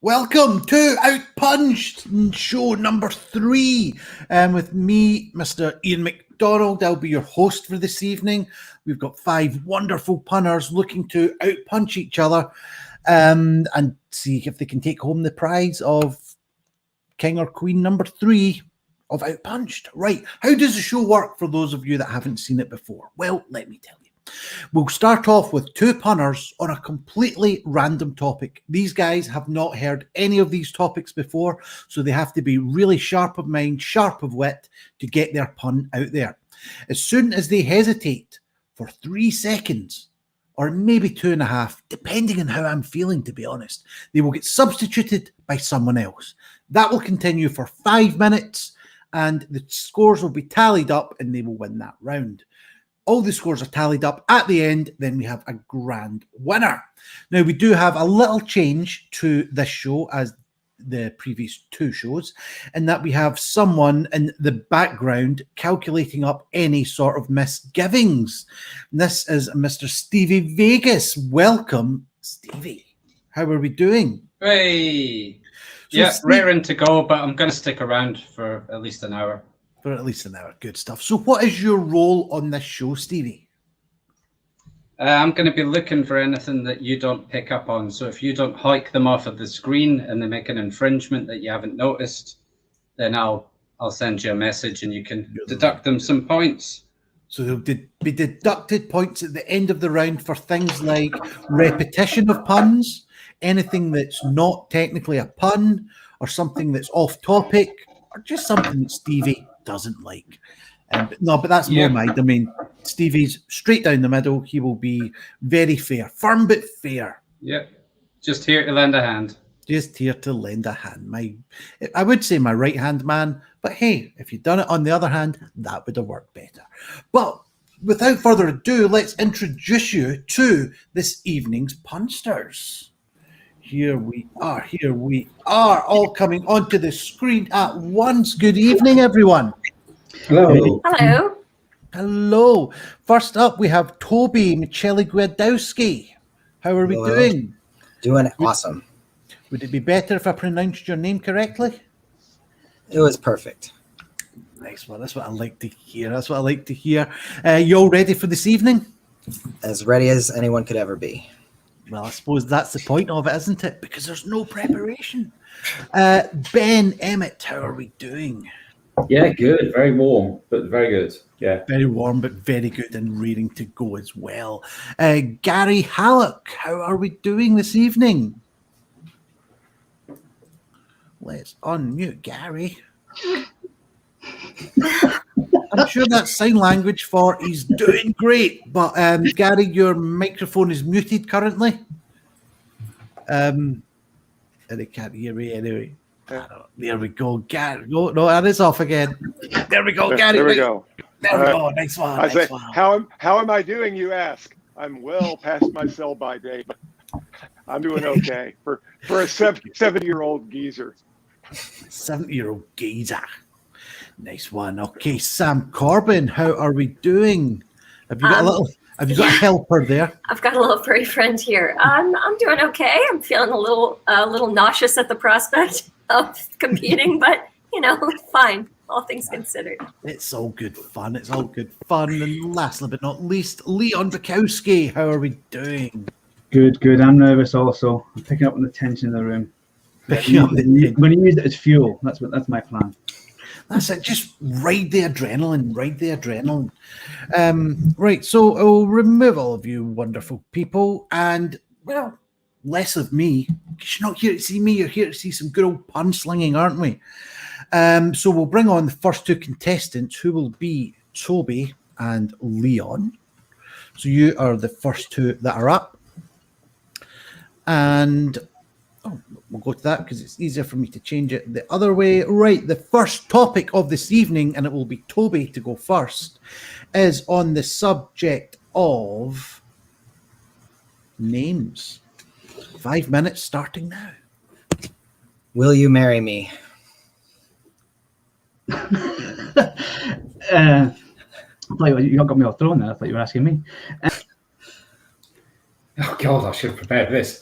Welcome to outPUNched, show number 3, with me, Mr. Iain MacDonald. I'll be your host for this evening. We've got 5 wonderful punners looking to outpunch each other and see if they can take home the prize of King or Queen number 3 of outPUNched. Right, how does the show work for those of you that haven't seen it before? Well, let me tell you. We'll start off with 2 punners on a completely random topic. These guys have not heard any of these topics before, so they have to be really sharp of mind, sharp of wit to get their pun out there. As soon as they hesitate for 3 seconds, or maybe 2.5, depending on how I'm feeling, to be honest, they will get substituted by someone else. That will continue for 5 minutes, and the scores will be tallied up, and they will win that round. All the scores are tallied up at the end, then we have a grand winner. Now, we do have a little change to this show as the previous 2 shows, in that we have someone in the background calculating up any sort of misgivings. This is Mr. Stevie Vegas. Welcome, Stevie. How are we doing? Hey! So yeah, raring to go, but I'm going to stick around for at least an hour. For at least an hour. Good stuff. So what is your role on this show, Stevie? I'm going to be looking for anything that you don't pick up on. So if you don't hike them off of the screen and they make an infringement that you haven't noticed, then I'll send you a message and you can deduct them some points. So there'll be deducted points at the end of the round for things like repetition of puns, anything that's not technically a pun, or something that's off topic, or just something that Stevie doesn't like. But that's more mind. I mean, Stevie's straight down the middle. He will be very fair, firm but fair. Yeah, just here to lend a hand. Just here to lend a hand. I would say my right-hand man, but hey, if you'd done it on the other hand, that would have worked better. But without further ado, let's introduce you to this evening's punsters. Here we are, all coming onto the screen at once. Good evening, everyone. Hello. Hello. Hello. First up, we have Toby Gwiazdowski. How are we doing? Doing awesome. Would it be better if I pronounced your name correctly? It was perfect. Nice one. That's what I like to hear. You all ready for this evening? As ready as anyone could ever be. Well, I suppose that's the point of it, isn't it? Because there's no preparation. Ben, Emmett, how are we doing? Yeah, good. Very warm, but very good. Yeah. Very warm, but very good and rearing to go as well. Gary Hallock, how are we doing this evening? Let's unmute Gary. I'm sure that's sign language for he's doing great. But Gary, your microphone is muted currently. And they can't hear me anyway. There we go, Gary. No, that is off again. There we go, Gary. There we go. There we go. Nice one. How am I doing? You ask. I'm well past my sell-by date, but I'm doing okay for a 70-year-old geezer. 70-year-old geezer. Nice one. Okay, Sam Corbin, how are we doing? Have you got a helper there? I've got a little furry friend here. I'm doing okay. I'm feeling a little nauseous at the prospect of competing, but fine. All things considered. It's all good fun. And lastly but not least, Leon Bukowski, how are we doing? Good. I'm nervous also. I'm picking up on the tension in the room. Picking up the I'm going to use it as fuel. That's my plan. That's it. Just ride the adrenaline. Ride the adrenaline. Right. So I'll remove all of you wonderful people, and well, less of me. Because you're not here to see me. You're here to see some good old pun slinging, aren't we? So we'll bring on the first two contestants, who will be Toby and Leon. So you are the first two that are up, and we'll go to that because it's easier for me to change it the other way. Right, the first topic of this evening, and it will be Toby to go first, is on the subject of names. 5 minutes starting now. Will you marry me? You got me off throne there. I thought you were asking me. Oh God, I should have prepared this.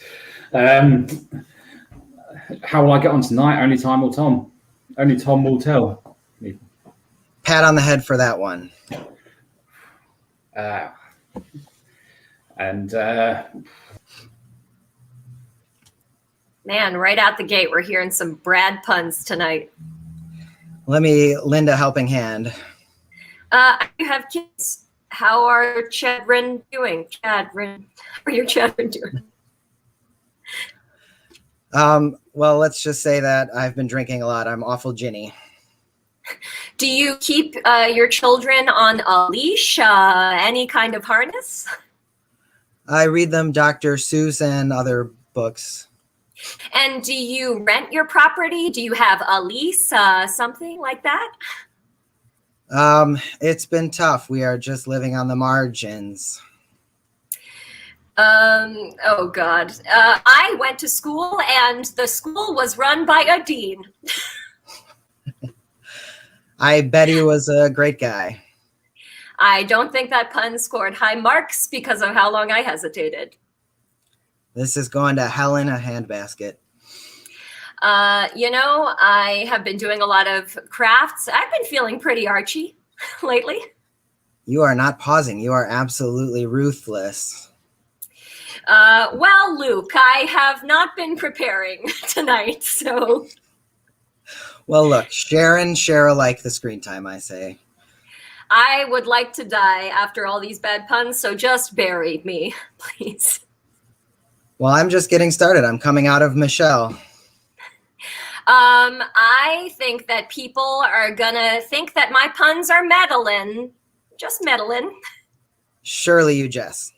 How will I get on tonight? Only time will Tom. Only Tom will tell. Pat on the head for that one. Man, right out the gate, we're hearing some Brad puns tonight. Let me lend a helping hand. You have kids. How are children doing? Chadrin, how are your children doing? Well, let's just say that I've been drinking a lot. I'm awful ginny. Do you keep your children on a leash? Any kind of harness? I read them Dr. Seuss and other books. And do you rent your property? Do you have a lease? Something like that? It's been tough. We are just living on the margins. Oh God. I went to school and the school was run by a dean. I bet he was a great guy. I don't think that pun scored high marks because of how long I hesitated. This is going to hell in a handbasket. I have been doing a lot of crafts. I've been feeling pretty Archie lately. You are not pausing. You are absolutely ruthless. Well, Luke, I have not been preparing tonight, so. Well, look, share alike the screen time, I say. I would like to die after all these bad puns, so just bury me, please. Well, I'm just getting started. I'm coming out of Michelle. I think that people are gonna think that my puns are meddling. Just meddling. Surely you jest.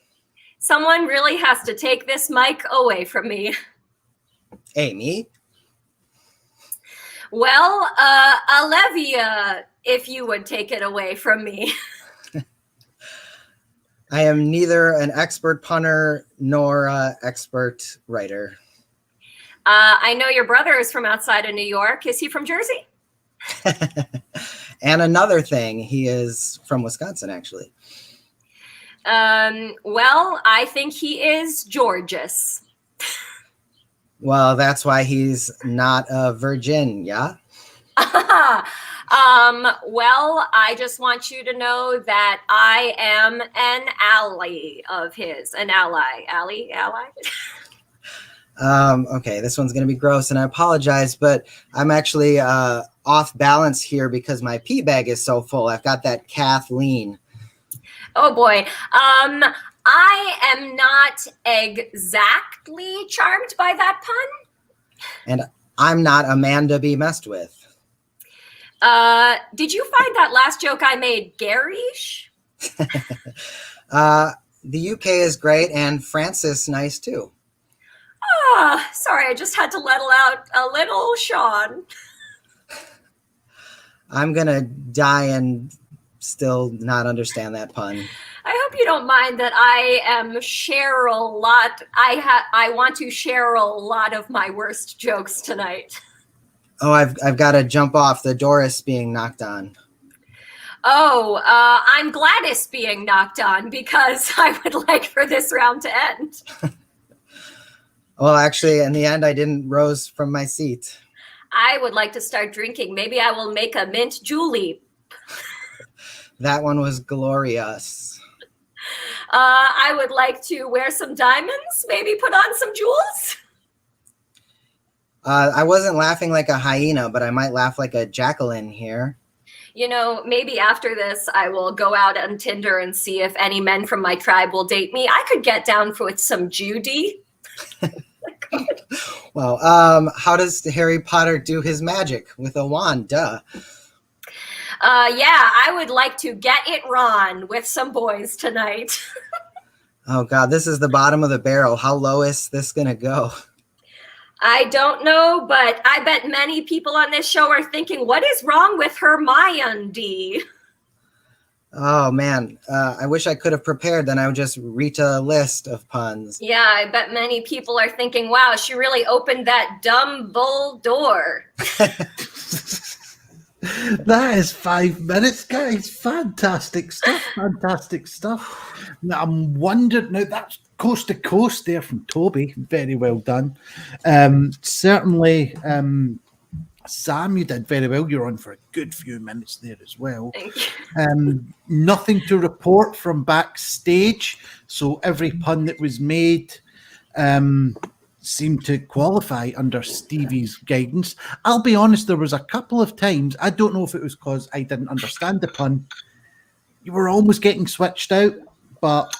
Someone really has to take this mic away from me. Amy? Well, Olivia, if you would take it away from me. I am neither an expert punner nor an expert writer. I know your brother is from outside of New York. Is he from Jersey? And another thing, he is from Wisconsin, actually. Well, I think he is Georgious. Well, that's why he's not a virgin, yeah? Well, I just want you to know that I am an ally of his. An ally. Ally? Okay, this one's going to be gross, and I apologize, but I'm actually off balance here because my pee bag is so full. I've got that Kathleen. Oh, boy. I am not exactly charmed by that pun. And I'm not a man to be messed with. Did you find that last joke I made garish? The UK is great, and Francis nice, too. Sorry, I just had to let out a little Sean. I'm going to die and still not understand that pun. I hope you don't mind that I share a lot. I want to share a lot of my worst jokes tonight. Oh, I've got to jump off. The door is being knocked on. Oh, I'm glad it's being knocked on because I would like for this round to end. Well, actually, in the end, I didn't rose from my seat. I would like to start drinking. Maybe I will make a mint julep. That one was glorious. I would like to wear some diamonds, maybe put on some jewels. I wasn't laughing like a hyena, but I might laugh like a Jacqueline here. You know, maybe after this, I will go out on Tinder and see if any men from my tribe will date me. I could get down with some Judy. Well, how does Harry Potter do his magic? With a wand, duh. Yeah, I would like to get it Ron with some boys tonight. Oh, God, this is the bottom of the barrel. How low is this going to go? I don't know, but I bet many people on this show are thinking, what is wrong with Hermione? Oh, man. I wish I could have prepared. Then I would just reach a list of puns. Yeah, I bet many people are thinking, wow, she really opened that dumb bull door. That is 5 minutes, guys. Fantastic stuff. Fantastic stuff. Now, I'm wondering, now that's coast to coast there from Toby. Very well done. Certainly, Sam, you did very well. You're on for a good few minutes there as well. Thank you. Nothing to report from backstage. So every pun that was made seemed to qualify under Stevie's guidance. I'll be honest, there was a couple of times, I don't know if it was because I didn't understand the pun, you were almost getting switched out, but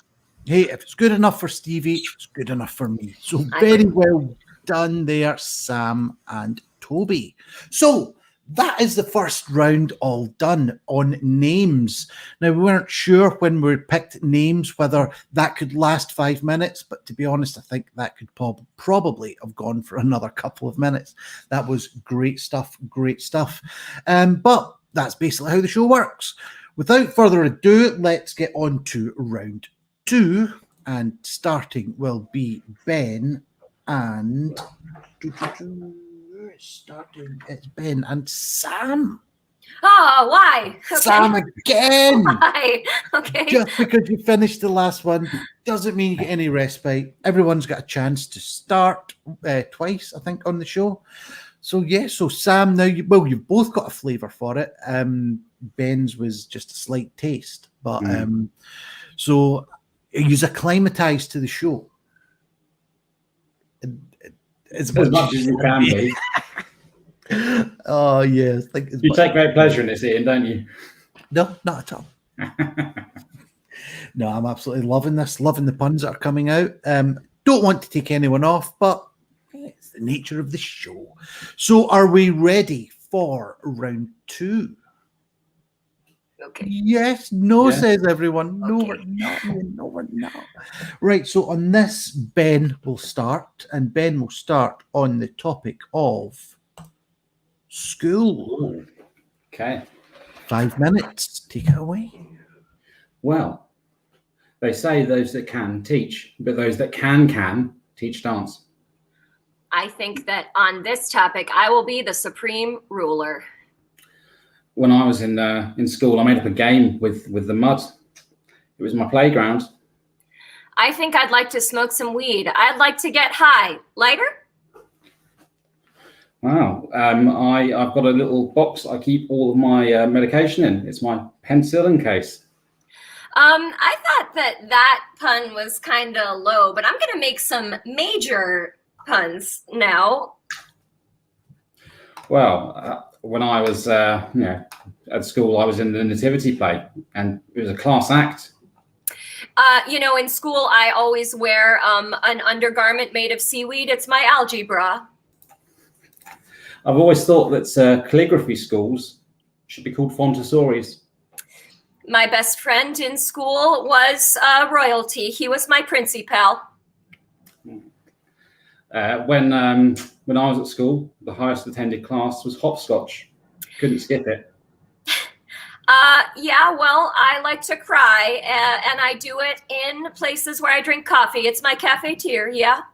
hey, if it's good enough for Stevie, it's good enough for me. So very well done there, Sam and Toby. So that is the first round all done on names. Now, we weren't sure when we picked names whether that could last 5 minutes, but to be honest, I think that could probably have gone for another couple of minutes. That was great stuff, great stuff. But that's basically how the show works. Without further ado, let's get on to round 2, and starting will be Ben and... Starting, it's Ben and Sam. Oh, why? Okay. Sam again. Why? Okay. Just because you finished the last one doesn't mean you get any respite. Everyone's got a chance to start twice, I think, on the show. So so Sam, now you've both got a flavour for it. Ben's was just a slight taste, but so you're acclimatized to the show. As much as you can be. Oh, yes. You take great pleasure in this, Ian, don't you? No, not at all. No, I'm absolutely loving this, loving the puns that are coming out. Don't want to take anyone off, but it's the nature of the show. So are we ready for round 2? Okay. Yes, no, Yeah. says everyone. No, Okay. we're not. No, we're not. Right, so on this, Ben will start, and Ben will start on the topic of school. Ooh. Okay. 5 minutes. Take it away. Well, they say those that can teach, but those that can teach dance. I think that on this topic, I will be the supreme ruler. When I was in school, I made up a game with the mud. It was my playground. I think I'd like to smoke some weed. I'd like to get high. Lighter? Wow. I've got a little box I keep all of my medication in. It's my penicillin case. I thought that pun was kind of low, but I'm going to make some major puns now. Well, when I was at school, I was in the nativity play, and it was a class act. In school, I always wear an undergarment made of seaweed. It's my algebra. I've always thought that calligraphy schools should be called Fontessori's. My best friend in school was royalty. He was my principal. When I was at school, the highest attended class was hopscotch. Couldn't skip it. Yeah, well, I like to cry, and I do it in places where I drink coffee. It's my cafeteria.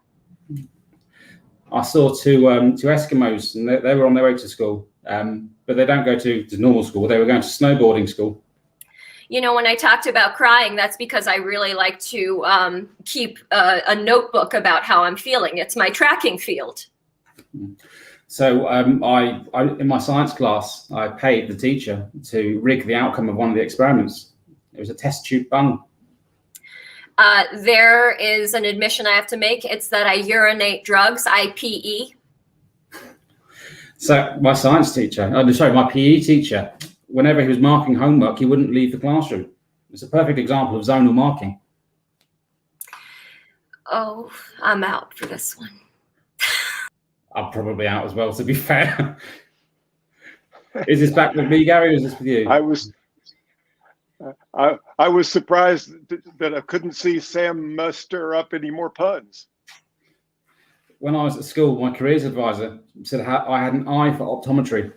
I saw two Eskimos, and they were on their way to school, but they don't go to normal school. They were going to snowboarding school. When I talked about crying, that's because I really like to keep a notebook about how I'm feeling. It's my tracking field. So I in my science class, I paid the teacher to rig the outcome of one of the experiments. It was a test tube bung. There is an admission I have to make. It's that I urinate drugs. I PE. So my science teacher, my PE teacher, whenever he was marking homework, he wouldn't leave the classroom. It's a perfect example of zonal marking. Oh, I'm out for this one. I'm probably out as well, to be fair. Is this back with me, Gary, or is this with you? I was surprised that I couldn't see Sam muster up any more puns. When I was at school, my careers advisor said I had an eye for optometry.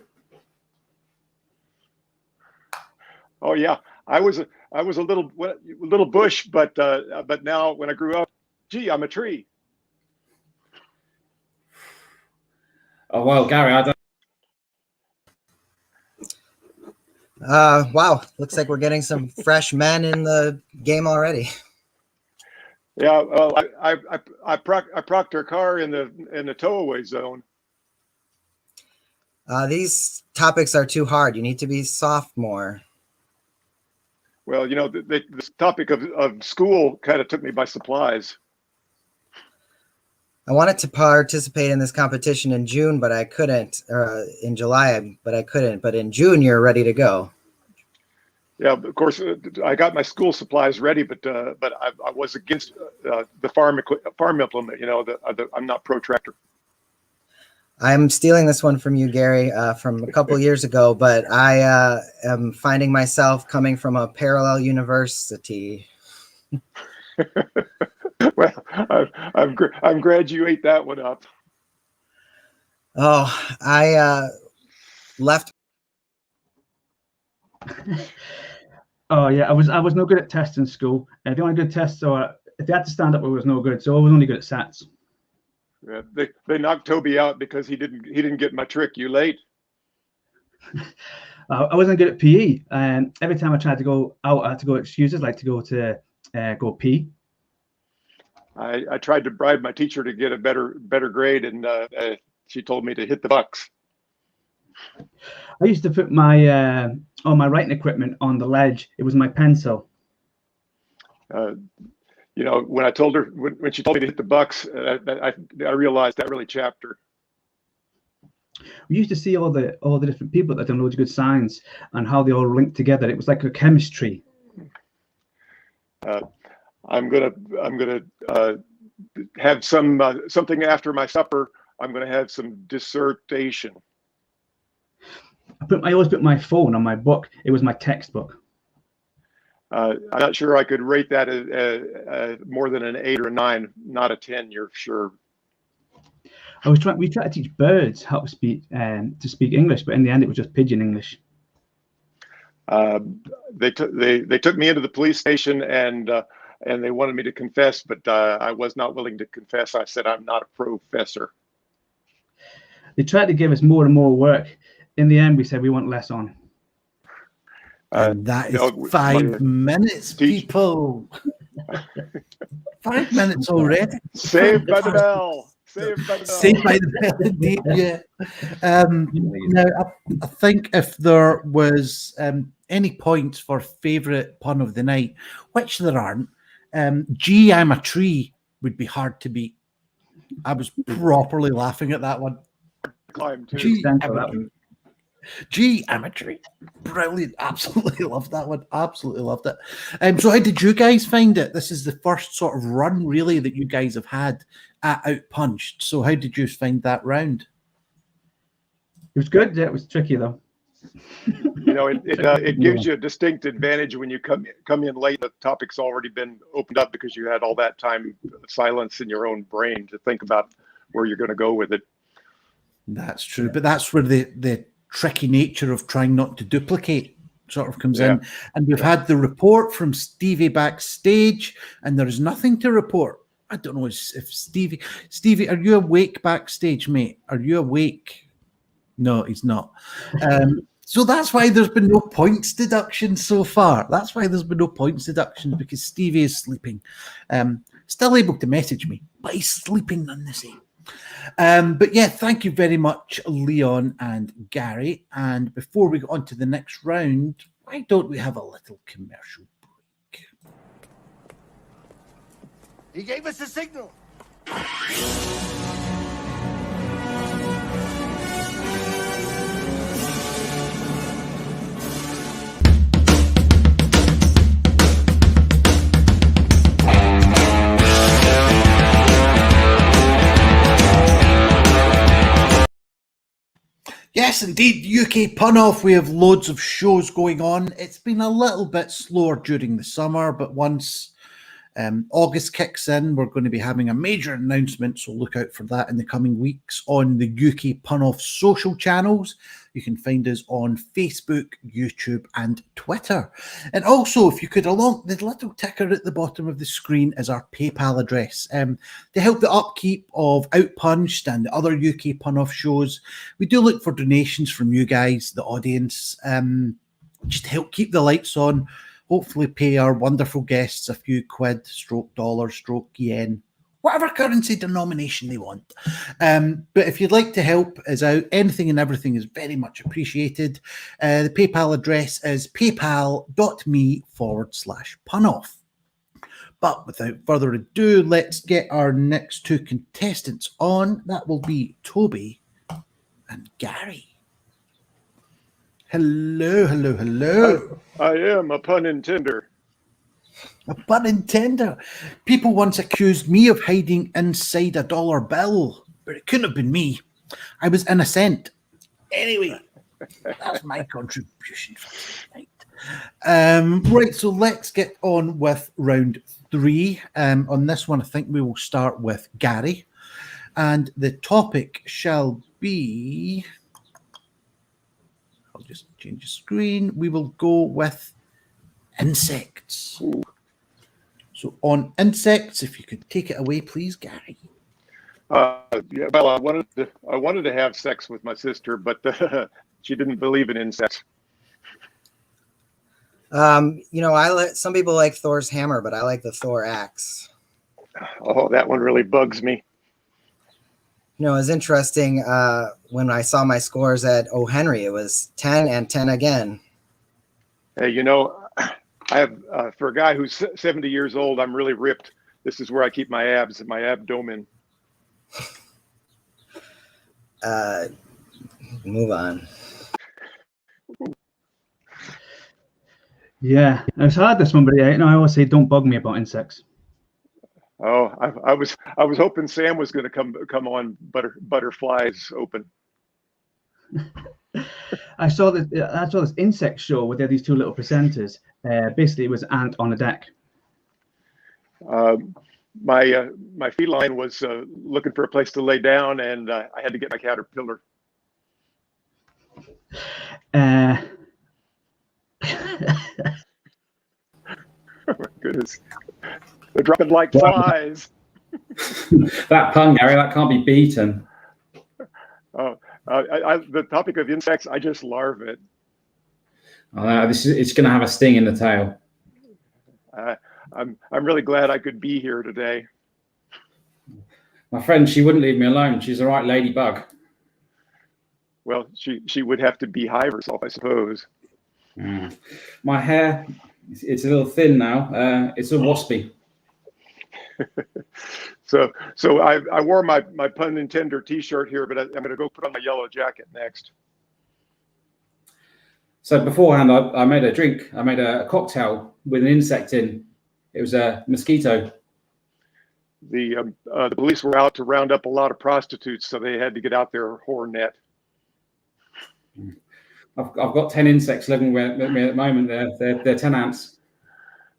Oh yeah, I was a little bush, but now when I grew up, gee, I'm a tree. Oh well, Gary, I don't. Wow, looks like we're getting some fresh men in the game already. Yeah, well, I parked our car in the towaway zone. These topics are too hard. You need to be soft more. Well, you know, this topic of school kind of took me by surprise. I wanted to participate in this competition in June, but I couldn't. In July, but I couldn't. But in June, you're ready to go. Yeah, of course, I got my school supplies ready, but I was against the farm implement. You know, I'm not pro tractor. I'm stealing this one from you, Gary, from a couple years ago, but I am finding myself coming from a parallel university. Well, I'm glad you ate that one up. Oh, I left. Oh yeah, I was no good at tests in school. The only good tests are if you had to stand up, it was no good. So I was only good at SATs. Yeah, they knocked Toby out because he didn't get my trick. You late? I wasn't good at PE, and every time I tried to go out, I had to go excuses like to go pee. I tried to bribe my teacher to get a better grade, and she told me to hit the bucks. I used to put my all my writing equipment on the ledge. It was my pencil. You know, when I told her when she told me to hit the bucks, I realized that really chapped her. We used to see all the different people that done loads of good science and how they all linked together. It was like a chemistry. I'm gonna have something after my supper. I'm gonna have some dissertation. I always put my phone on my book. It was my textbook. I'm not sure I could rate that as more than an 8 or a 9, not a 10. You're sure. We tried to teach birds how to speak English, but in the end, it was just pidgin English. They took me into the police station and they wanted me to confess, but I was not willing to confess. I said I'm not a professor. They tried to give us more and more work. In the end, we said we want less on. And that is 5 minutes, people. 5 minutes already. Saved by the bell. Saved by the bell. Saved by the bell, indeed, yeah. Now, I think if there was any points for favourite pun of the night, which there aren't, gee, I'm a tree would be hard to beat. I was properly laughing at that one. Climb too. Gee, I'm a tree. Brilliant. Absolutely loved that one. Absolutely loved it. So how did you guys find it? This is the first sort of run, really, that you guys have had at outPUNched. So how did you find that round? It was good. Yeah, it was tricky, though. You know, it gives you a distinct advantage when you come in late. The topic's already been opened up because you had all that time silence in your own brain to think about where you're going to go with it. That's true. But that's where the tricky nature of trying not to duplicate sort of comes in. And we've had the report from Stevie backstage, and there is nothing to report. I don't know if Stevie, are you awake backstage, mate? Are you awake? No, he's not. So that's why there's been no points deduction so far. That's why there's been no points deduction, because Stevie is sleeping. Still able to message me, but he's sleeping none the same. But yeah, thank you very much, Leon and Gary. And before we go on to the next round, why don't we have a little commercial break? He gave us a signal. Yes, indeed, UK Pun Off. We have loads of shows going on. It's been a little bit slower during the summer, but once August kicks in, we're going to be having a major announcement, so look out for that in the coming weeks on the UK Pun Off social channels. You can find us on Facebook, YouTube, and Twitter. And also, if you could, along the little ticker at the bottom of the screen is our PayPal address. To help the upkeep of outPUNched and the other UK Pun Off shows, we do look for donations from you guys, the audience, just to help keep the lights on. Hopefully pay our wonderful guests a few quid, stroke dollar, stroke yen, whatever currency denomination they want. But if you'd like to help us out, anything and everything is very much appreciated. The PayPal address is paypal.me/punoff. But without further ado, let's get our next two contestants on. That will be Toby and Gary. Hello, hello, hello. I am a pun intender. A pun intender. People once accused me of hiding inside a dollar bill, but it couldn't have been me. I was innocent. Anyway, that's my contribution for tonight. Right, so let's get on with round 3. On this one, I think we will start with Gary. And the topic shall be... I'll just change the screen. We will go with insects. Ooh. So on insects, if you could take it away, please, Gary. Yeah, well, I wanted to have sex with my sister, but she didn't believe in insects. Some people like Thor's hammer, but I like the Thor axe. Oh, that one really bugs me. It was interesting when I saw my scores at O.Henry. It was 10 and 10 again. Hey, I have for a guy who's 70 years old, I'm really ripped. This is where I keep my abs, my abdomen. Move on. Yeah, it's hard, this one, but I always say don't bug me about insects. Oh, I was hoping Sam was going to come on Butterflies Open. I saw this insect show where they had these two little presenters. Basically, it was ant on a deck. My feline was looking for a place to lay down, and I had to get my caterpillar. Oh my goodness, they're dropping like flies. That pun, Gary, that can't be beaten. Oh, the topic of insects, I just larve it. It's going to have a sting in the tail. I'm really glad I could be here today. My friend, she wouldn't leave me alone. She's a right ladybug. Well, she would have to beehive herself, I suppose. My hair, it's a little thin now. It's a waspy. So I wore my pun intender T-shirt here, but I'm going to go put on my yellow jacket next. So beforehand, I made a drink. I made a cocktail with an insect in. It was a mosquito. The police were out to round up a lot of prostitutes, so they had to get out their whore net. I've got 10 insects living with me at the moment. They're 10 ants.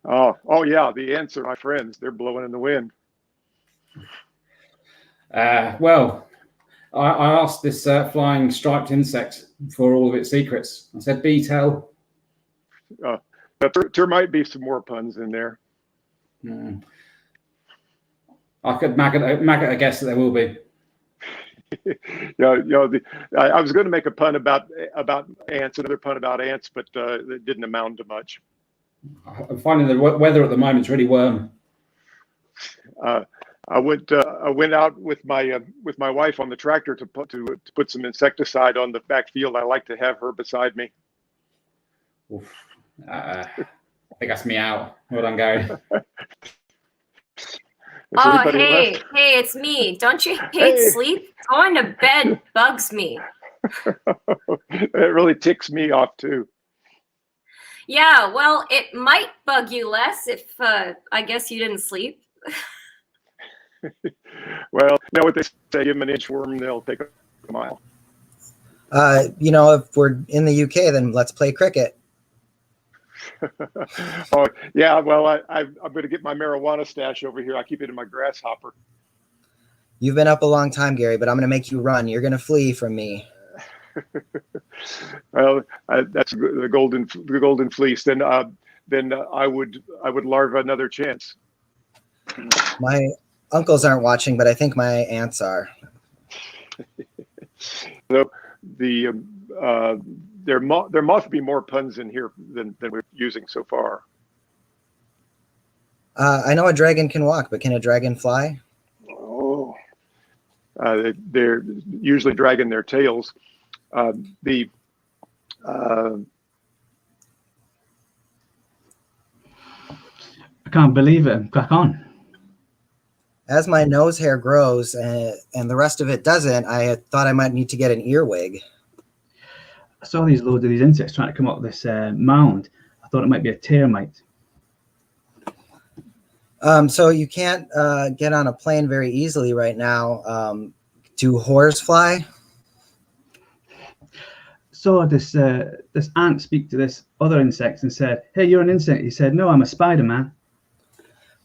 Oh yeah, the ants are my friends. They're blowing in the wind. Well, I asked this flying striped insect for all of its secrets. I said, "Be tell." There might be some more puns in there. I could maggot a guess that there will be. I was going to make a pun about ants, another pun about ants, but it didn't amount to much. I'm finding the weather at the moment is really warm. I went out with my wife on the tractor to put some insecticide on the back field. I like to have her beside me. Oof. I think that's me out. Well done, Gary. Oh, hey, it's me. Don't you hate sleep? Going to bed bugs me. It really ticks me off too. Yeah, well, it might bug you less if I guess you didn't sleep. Well, you know what they say, give them an inchworm, they'll take a mile. If we're in the UK, then let's play cricket. Oh, yeah. Well, I'm going to get my marijuana stash over here. I keep it in my grasshopper. You've been up a long time, Gary, but I'm going to make you run. You're going to flee from me. Well, that's the golden fleece. Then I would larva another chance. My uncles aren't watching, but I think my aunts are. So there must be more puns in here than we're using so far. I know a dragon can walk, but can a dragon fly? Oh, they're usually dragging their tails. I can't believe it. Crack on. As my nose hair grows and the rest of it doesn't, I thought I might need to get an earwig. I saw these loads of these insects trying to come up this mound. I thought it might be a termite. So you can't get on a plane very easily right now. Do whores fly? Saw this ant speak to this other insect and said, "Hey, you're an insect." He said, "No, I'm a Spider-Man."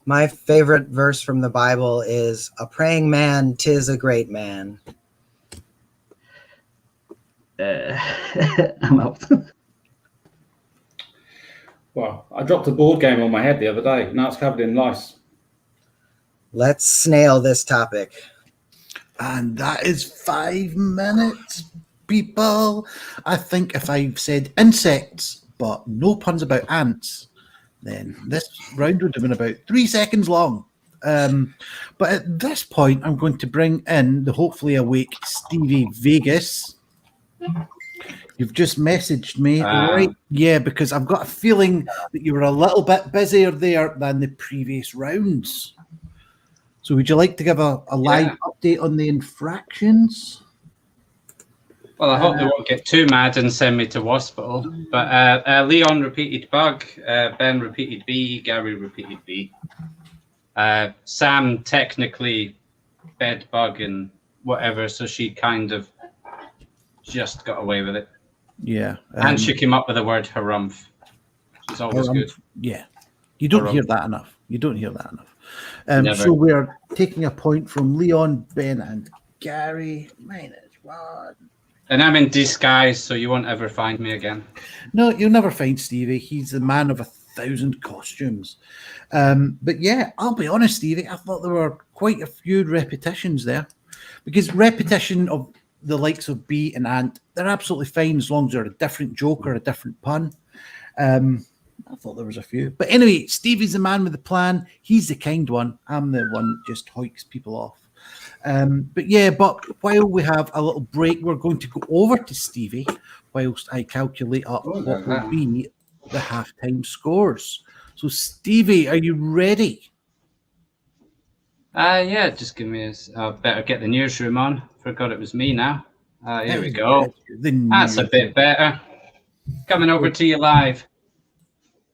My favorite verse from the Bible is, "A praying man, 'tis a great man." I'm out. Well, I dropped a board game on my head the other day. Now it's covered in lice. Let's snail this topic. And that is 5 minutes, people. I think if I've said insects, but no puns about ants, then this round would have been about 3 seconds long. But at this point, I'm going to bring in the hopefully awake Stevie Vegas. You've just messaged me, right? Yeah, because I've got a feeling that you were a little bit busier there than the previous rounds. So would you like to give a live update on the infractions? Well, I hope they won't get too mad and send me to hospital. But Leon repeated bug, Ben repeated B, Gary repeated B. Sam technically bed bug and whatever, so she kind of just got away with it. Yeah. And she came up with the word harumph. She's always good. Yeah. You don't hear that enough. You don't hear that enough. So we're taking a point from Leon, Ben, and Gary. -1. And I'm in disguise, so you won't ever find me again. No, you'll never find Stevie. He's the man of 1,000 costumes. But yeah, I'll be honest, Stevie, I thought there were quite a few repetitions there. Because repetition of the likes of B and Ant, they're absolutely fine as long as they're a different joke or a different pun. I thought there was a few. But anyway, Stevie's the man with the plan. He's the kind one. I'm the one that just hoiks people off. But while we have a little break, we're going to go over to Stevie whilst I calculate up what will be the halftime scores. So, Stevie, are you ready? Yeah, just give me a... better get the newsroom on. Forgot it was me now. Here we go. That's a bit better. Coming over to you live.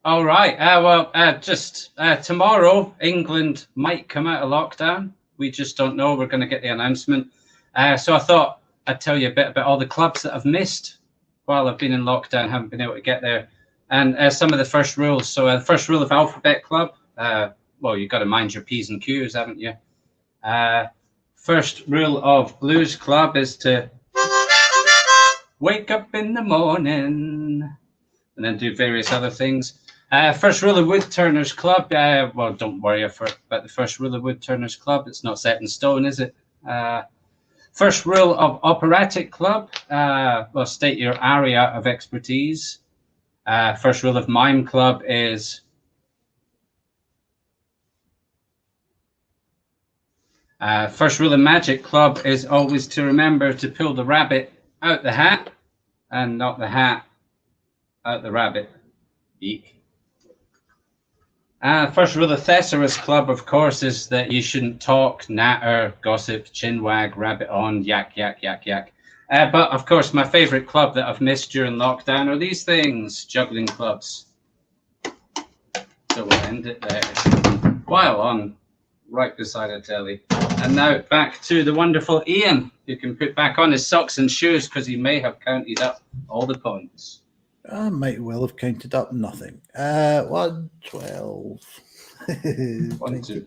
All right. Just tomorrow, England might come out of lockdown. We just don't know. We're going to get the announcement. So I thought I'd tell you a bit about all the clubs that I've missed while I've been in lockdown, haven't been able to get there. And some of the first rules. So the first rule of Alphabet Club, well, you've got to mind your P's and Q's, haven't you? First rule of Blues Club is to wake up in the morning and then do various other things. First rule of Woodturners Club. Well, don't worry about the first rule of Woodturners Club. It's not set in stone, is it? First rule of Operatic Club. Well, state your area of expertise. First rule of Mime Club is first rule of Magic Club is always to remember to pull the rabbit out the hat and not the hat out the rabbit. Eek. First rule of Thesaurus Club, of course, is that you shouldn't talk, natter, gossip, chinwag, rabbit on, yak, yak, yak, yak. But, of course, my favourite club that I've missed during lockdown are these things, juggling clubs. So we'll end it there. While on, right beside a telly. And now back to the wonderful Iain, who can put back on his socks and shoes because he may have counted up all the points. I might well have counted up nothing. 1, 12, 1, 2.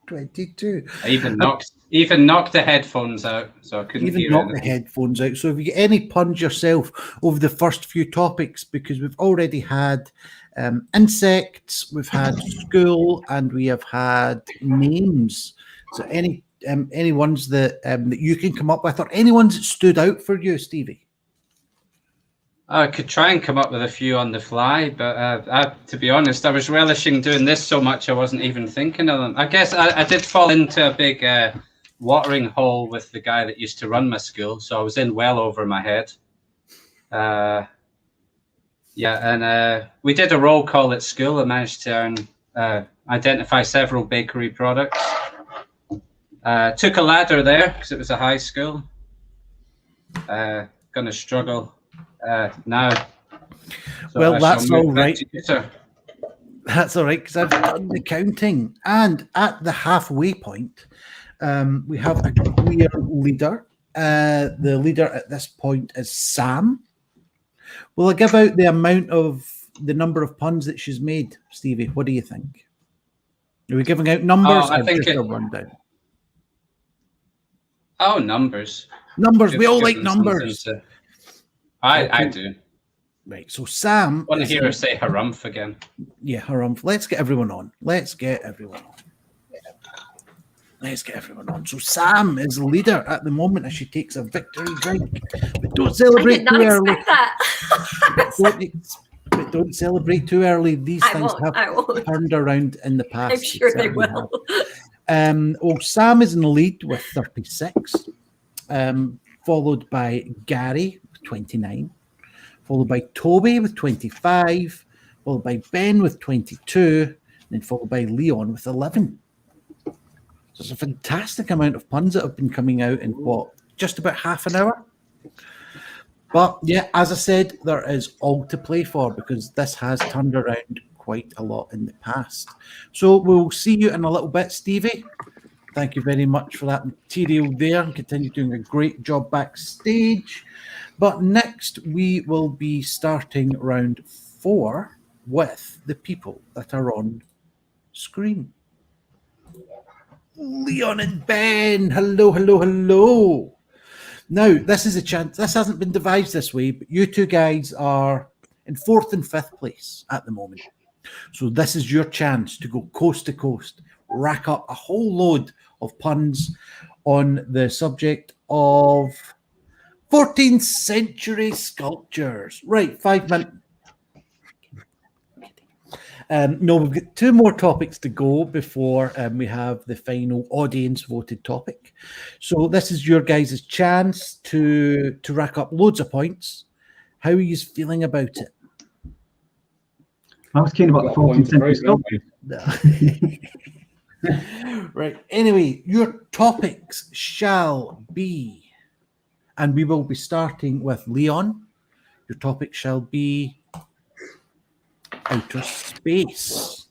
22. I even knocked the headphones out, so I couldn't Even hear knock the anything. headphones out. So if you get any puns yourself over the first few topics, because we've already had insects, we've had school, and we have had names. So any ones that you can come up with, or any ones that stood out for you, Stevie? I could try and come up with a few on the fly, but to be honest, I was relishing doing this so much I wasn't even thinking of them. I guess I did fall into a big watering hole with the guy that used to run my school, so I was in well over my head. We did a roll call at school. I managed to identify several bakery products. Took a ladder there because it was a high school. Gonna struggle now. So Well, I that's shall move all back right. to you, sir. That's all right, because I've done the counting. And at the halfway point, we have a clear leader. The leader at this point is Sam. Will I give out the number of puns that she's made, Stevie? What do you think? Are we giving out numbers I or think just a rundown? Oh, numbers. Numbers. We all Just like give them something numbers. I do. Right. So Sam. I want to hear her say harumph again. Yeah, harumph. Let's get everyone on. Let's get everyone on. So Sam is the leader at the moment as she takes a victory drink. But don't I celebrate did not too early. expect that. Don't celebrate too early. These I things won't. have turned around in the past. I'm sure they certainly will. have. Sam is in the lead with 36, followed by Gary with 29, followed by Toby with 25, followed by Ben with 22, and then followed by Leon with 11. So it's a fantastic amount of puns that have been coming out in just about half an hour. But yeah, as I said, there is all to play for because this has turned around quite a lot in the past. So we'll see you in a little bit, Stevie. Thank you very much for that material there and continue doing a great job backstage. But next, we will be starting round 4 with the people that are on screen. Leon and Ben, hello. Now, this is a chance. This hasn't been devised this way, but you two guys are in 4th and 5th place at the moment. So this is your chance to go coast to coast, rack up a whole load of puns on the subject of 14th century sculptures. Right, 5 minutes. No, we've got 2 more topics to go before we have the final audience voted topic. So this is your guys' chance to rack up loads of points. How are you feeling about it? I was keen about the 14th century sculpture. Right. Anyway, your topics shall be, and we will be starting with Leon. Your topic shall be outer space.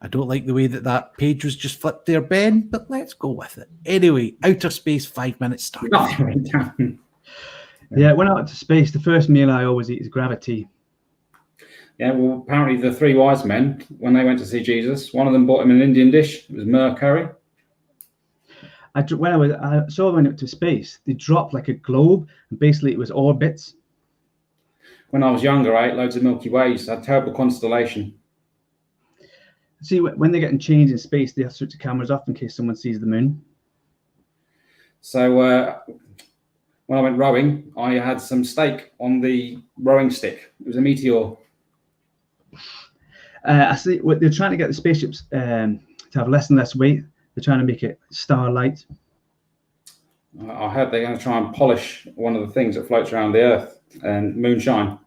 I don't like the way that page was just flipped there, Ben, but let's go with it. Anyway, outer space, 5 minutes start. Yeah, when out to space, the first meal I always eat is gravity. Yeah, well, apparently the 3 wise men, when they went to see Jesus, one of them bought him an Indian dish. It was myrrh curry. I saw when it went to space, they dropped like a globe, and basically it was orbits. When I was younger, I ate loads of Milky Ways. I had terrible constellation. See, when they're getting changed in space, they have to switch the cameras off in case someone sees the moon. So when I went rowing, I had some steak on the rowing stick. It was a meteor. I see they're trying to get the spaceships to have less and less weight. They're trying to make it starlight. I heard they're going to try and polish one of the things that floats around the Earth and moonshine.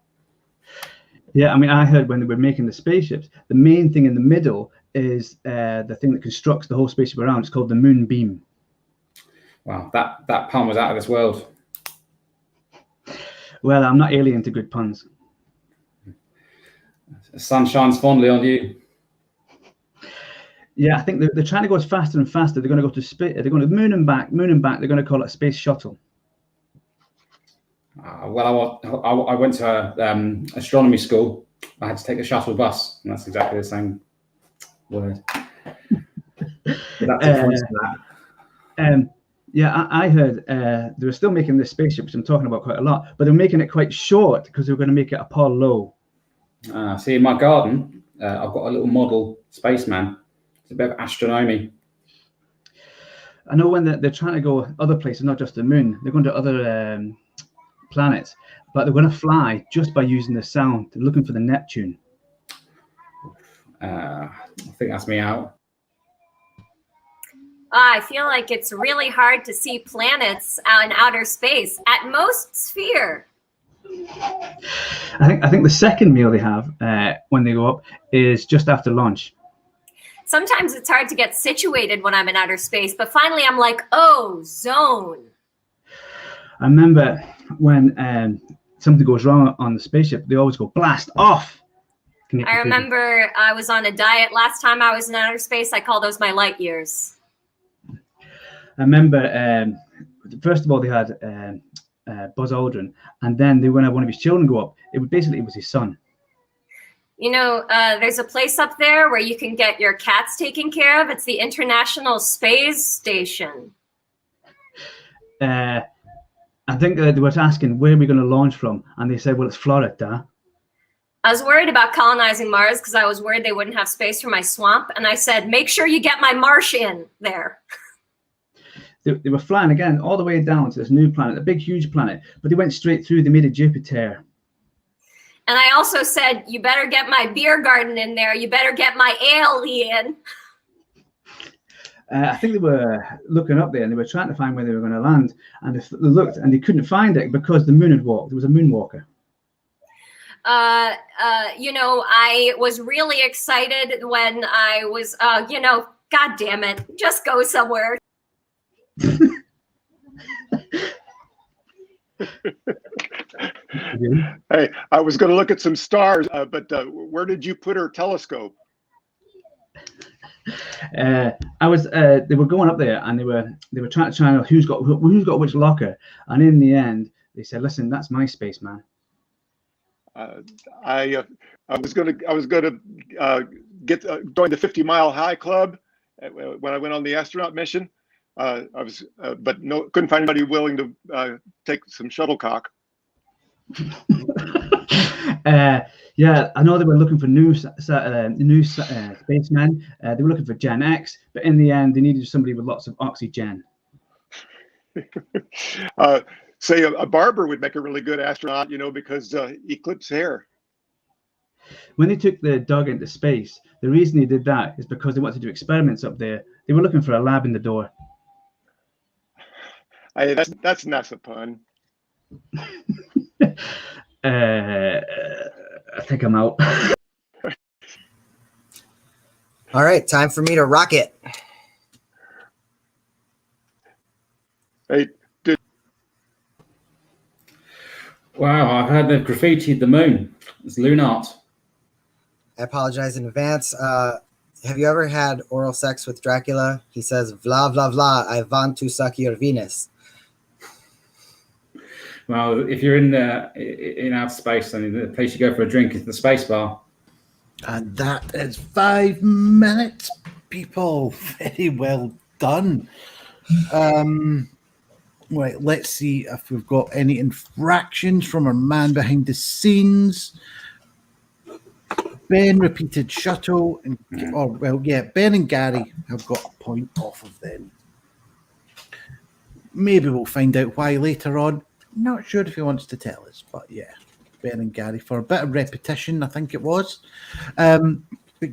Yeah, I mean, I heard when they were making the spaceships, the main thing in the middle is the thing that constructs the whole spaceship around. It's called the moonbeam. Wow, that pun was out of this world. Well, I'm not alien to good puns. The sun shines fondly on you. Yeah, I think they're trying to go as faster and faster. They're going to go to space. They're going to moon and back, moon and back. They're going to call it a space shuttle. Well, I went to astronomy school. I had to take a shuttle bus, and that's exactly the same word. Yeah, I heard they were still making this spaceship, which I'm talking about quite a lot, but they're making it quite short because they were going to make it Apollo. See, in my garden, I've got a little model spaceman. It's a bit of astronomy. I know when they're trying to go other places, not just the moon, they're going to other planets, but they're going to fly just by using the sound. They're looking for the Neptune. I think that's me out. I feel like it's really hard to see planets out in outer space. At most, sphere. I think the second meal they have when they go up is just after lunch. Sometimes it's hard to get situated when I'm in outer space, but finally I'm like, oh, zone. I remember when something goes wrong on the spaceship, they always go blast off. I remember I was on a diet last time I was in outer space. I call those my light years. I remember, first of all, they had Buzz Aldrin, and then they went to have one of his children go up. It was his son. You know, there's a place up there where you can get your cats taken care of. It's the International Space Station. I think they were asking, where are we going to launch from? And they said, well, it's Florida. I was worried about colonizing Mars because I was worried they wouldn't have space for my swamp. And I said, make sure you get my marsh in there. They were flying again all the way down to this new planet, a big, huge planet, but they went straight through. They made a Jupiter. And I also said, you better get my beer garden in there. You better get my ale in. I think they were looking up there and they were trying to find where they were going to land. And they looked and they couldn't find it because the moon had walked. There was a moonwalker. You know, I was really excited when I was, you know, God damn it, just go somewhere. Hey, I was going to look at some stars, but where did you put her telescope? They were going up there and they were trying to find out who's got which locker, and in the end they said, listen, that's my space, man. I was going to join the 50-mile high club when I went on the astronaut mission. But couldn't find anybody willing to take some shuttlecock. Yeah, I know they were looking for new spacemen. They were looking for Gen X, but in the end, they needed somebody with lots of oxygen. Say a barber would make a really good astronaut, you know, because he clips hair. When they took the dog into space, the reason they did that is because they wanted to do experiments up there. They were looking for a lab in the door. That's NASA pun. I think I'm out. All right, time for me to rock it. Hey, Wow, I've heard they've graffitied the moon. It's Lunart. I apologize in advance. Have you ever had oral sex with Dracula? He says, "Vla vla vla, I want to suck your Venus." Well, if you're in outer space, then the place you go for a drink is the space bar. And that is 5 minutes, people. Very well done. Right, let's see if we've got any infractions from our man behind the scenes. Ben repeated shuttle, and Ben and Gary have got a point off of them. Maybe we'll find out why later on. Not sure if he wants to tell us, but yeah, Ben and Gary for a bit of repetition, I think it was. But